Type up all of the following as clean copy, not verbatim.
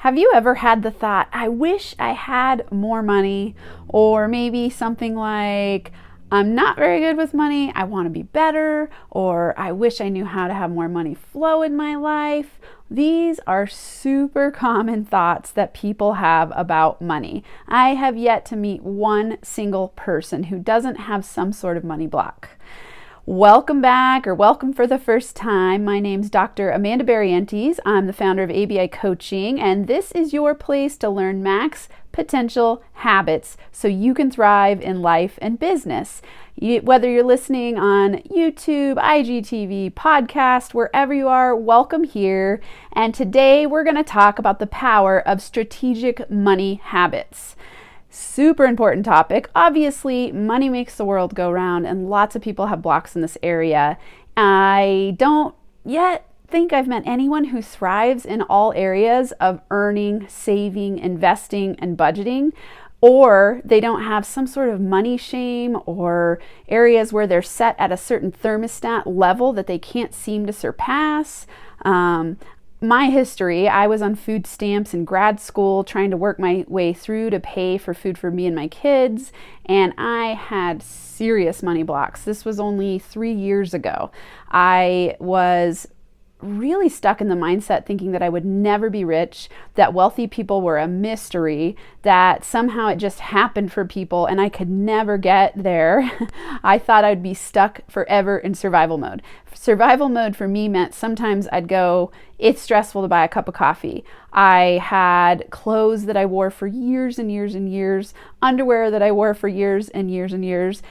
Have you ever had the thought, I wish I had more money? Or maybe something like, I'm not very good with money, I want to be better, or I wish I knew how to have more money flow in my life. These are super common thoughts that people have about money. I have yet to meet one single person who doesn't have some sort of money block. Welcome back, or welcome for the first time. My name's Dr. Amanda Barrientes. I'm the founder of ABI Coaching, and this is your place to learn max potential habits so you can thrive in life and business. Whether you're listening on YouTube, IGTV, podcast, wherever you are, welcome here. And today we're going to talk about the power of strategic money habits. Super important topic. Obviously, money makes the world go round, and lots of people have blocks in this area. I don't yet think I've met anyone who thrives in all areas of earning, saving, investing, and budgeting, or they don't have some sort of money shame or areas where they're set at a certain thermostat level that they can't seem to surpass. My history, I was on food stamps in grad school trying to work my way through to pay for food for me and my kids, and I had serious money blocks. This was only 3 years ago. I was really stuck in the mindset thinking that I would never be rich, that wealthy people were a mystery, that somehow it just happened for people and I could never get there. I thought I'd be stuck forever in survival mode. Survival mode for me meant sometimes I'd go, it's stressful to buy a cup of coffee. I had clothes that I wore for years and years and years, underwear that I wore for years and years and years,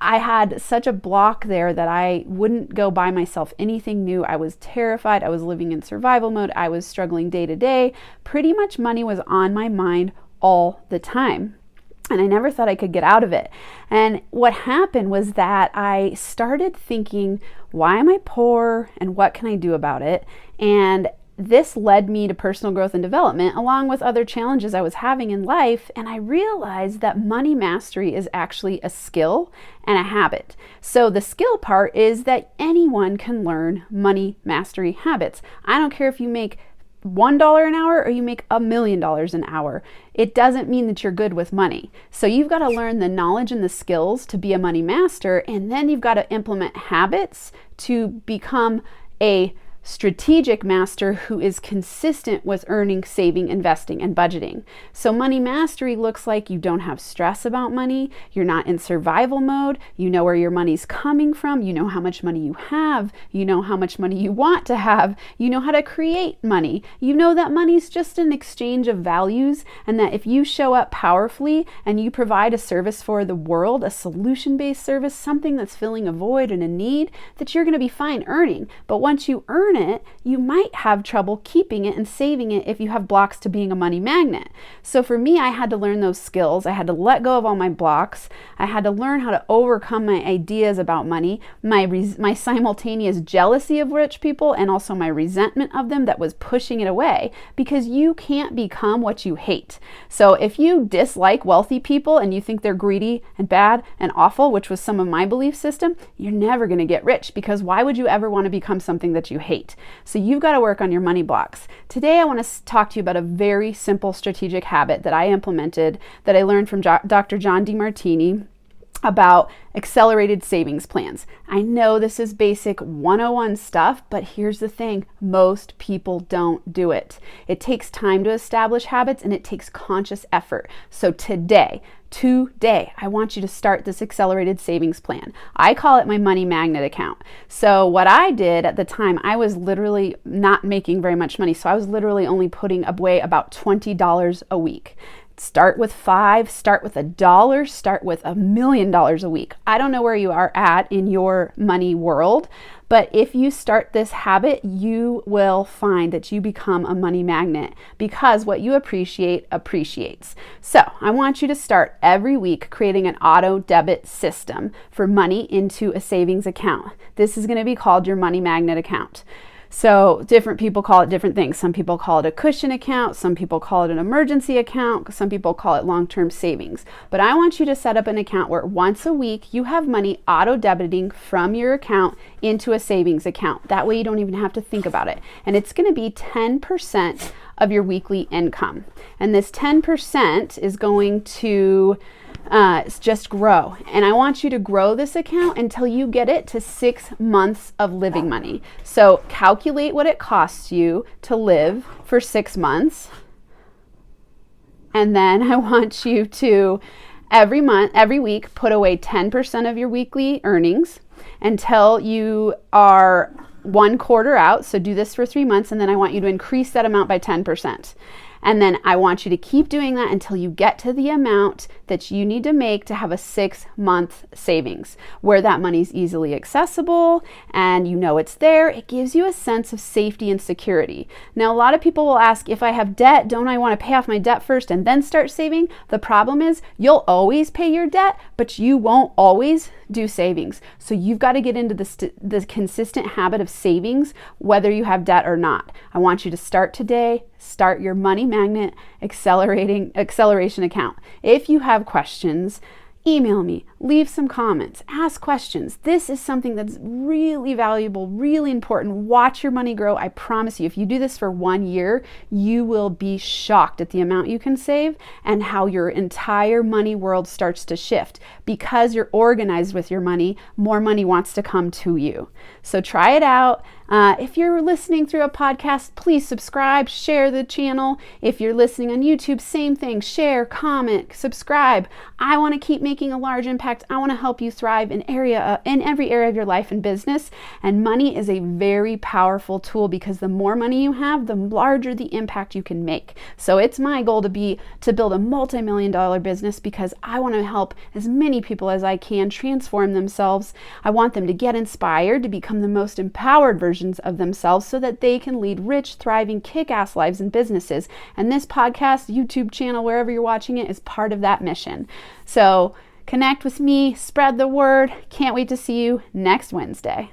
I had such a block there that I wouldn't go buy myself anything new. I was terrified. I was living in survival mode. I was struggling day to day. Pretty much money was on my mind all the time. And I never thought I could get out of it. And what happened was that I started thinking, why am I poor and what can I do about it? And this led me to personal growth and development, along with other challenges I was having in life. And I realized that money mastery is actually a skill and a habit. So the skill part is that anyone can learn money mastery habits. I don't care if you make $1 an hour or you make $1 million an hour. It doesn't mean that you're good with money. So you've got to learn the knowledge and the skills to be a money master, and then you've got to implement habits to become a strategic master who is consistent with earning, saving, investing, and budgeting. So money mastery looks like you don't have stress about money, you're not in survival mode, you know where your money's coming from, you know how much money you have, you know how much money you want to have, you know how to create money, you know that money's just an exchange of values, and that if you show up powerfully and you provide a service for the world, a solution-based service, something that's filling a void and a need, that you're going to be fine earning. But once you earn it, you might have trouble keeping it and saving it if you have blocks to being a money magnet. So for me, I had to learn those skills. I had to let go of all my blocks. I had to learn how to overcome my ideas about money, my simultaneous jealousy of rich people, and also my resentment of them that was pushing it away, because you can't become what you hate. So if you dislike wealthy people and you think they're greedy and bad and awful, which was some of my belief system, you're never going to get rich, because why would you ever want to become something that you hate? So you've got to work on your money blocks. Today I want to talk to you about a very simple strategic habit that I implemented, that I learned from Dr. John Demartini, about accelerated savings plans. I know this is basic 101 stuff, but here's the thing, most people don't do it. It takes time to establish habits, and it takes conscious effort. So today, I want you to start this accelerated savings plan. I call it my money magnet account. So what I did at the time, I was literally not making very much money. So I was literally only putting away about $20 a week. Start with $5, start with $1, start with $1 million a week. I don't know where you are at in your money world, but if you start this habit, you will find that you become a money magnet, because what you appreciate appreciates. So I want you to start every week creating an auto-debit system for money into a savings account. This is going to be called your money magnet account. So different people call it different things. Some people call it a cushion account. Some people call it an emergency account. Some people call it long-term savings. But I want you to set up an account where once a week you have money auto-debiting from your account into a savings account. That way you don't even have to think about it. And it's going to be 10% of your weekly income. And this 10% is going to just grow. And I want you to grow this account until you get it to 6 months of living money. So calculate what it costs you to live for 6 months. And then I want you to every week put away 10% of your weekly earnings until you are 1 quarter out. So do this for 3 months, and then I want you to increase that amount by 10%. And then I want you to keep doing that until you get to the amount that you need to make to have a 6-month savings, where that money's easily accessible and you know it's there. It gives you a sense of safety and security. Now, a lot of people will ask, if I have debt, don't I want to pay off my debt first and then start saving? The problem is you'll always pay your debt, but you won't always do savings. So you've got to get into the consistent habit of savings, whether you have debt or not. I want you to start today. Start your Money Magnet acceleration account. If you have questions, email me, leave some comments, ask questions. This is something that's really valuable, really important. Watch your money grow. I promise you, if you do this for 1 year, you will be shocked at the amount you can save and how your entire money world starts to shift. Because you're organized with your money, more money wants to come to you. So try it out. If you're listening through a podcast, please subscribe, share the channel. If you're listening on YouTube, same thing, share, comment, subscribe. I want to keep making a large impact. I want to help you thrive in every area of your life and business. And money is a very powerful tool, because the more money you have, the larger the impact you can make. So it's my goal to build a multi-million-dollar business, because I want to help as many people as I can transform themselves. I want them to get inspired to become the most empowered version of themselves, so that they can lead rich, thriving, kick-ass lives and businesses. And this podcast, YouTube channel, wherever you're watching it, is part of that mission. So connect with me, spread the word. Can't wait to see you next Wednesday.